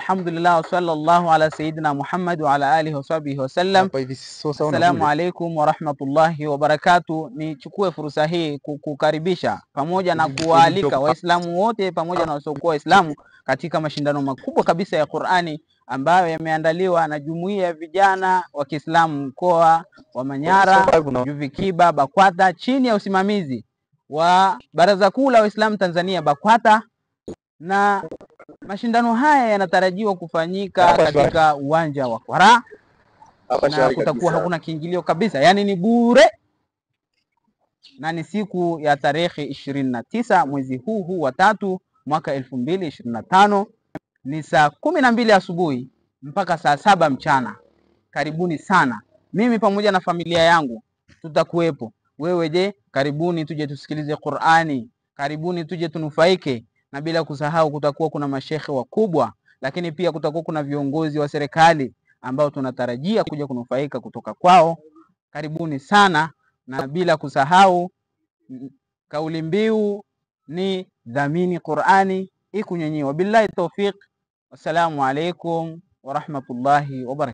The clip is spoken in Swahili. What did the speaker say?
Alhamdulillah, sallallahu ala sayyidina Muhammad wa ala alihi wa sahbihi wa sallam. Assalamu alaikum wa rahmatullahi wa barakatuh. Nichukue fursa hii kukaribisha pamoja na kuwaalika Waislamu wote pamoja na wasiokuwa Waislamu katika mashindano makubwa kabisa ya Qur'ani ambayo yameandaliwa na Jumuiya ya Vijana wa Kiislamu mkoa wa Manyara, Juvikiba, BAKWATA, chini ya usimamizi wa Baraza Kuu la Waislamu Tanzania BAKWATA, na mashindano haya yanatarajiwa kufanyika katika uwanja wa Kwara na kutakuwa hakuna kiingilio kabisa, yani ni bure, na ni siku ya tarehe 29 mwezi huu wa 3 mwaka 2025, ni saa 12 asubuhi mpaka saa 7 mchana. Karibuni sana, mimi pamoja na familia yangu tutakuwepo. Wewe je? Karibuni tuje tusikilize Qur'ani, karibuni tuje tunufaike, na bila kusahau kutakuwa kuna mashekhe wakubwa, lakini pia kutakuwa kuna viongozi wa serikali ambao tunatarajia kuja kunufaika kutoka kwao. Karibuni sana, na bila kusahau kauli mbiu ni dhamini Qur'ani ikunyenyewa. Billahi tawfiq, wassalamu alaikum wa rahmatullahi wa barakatuh.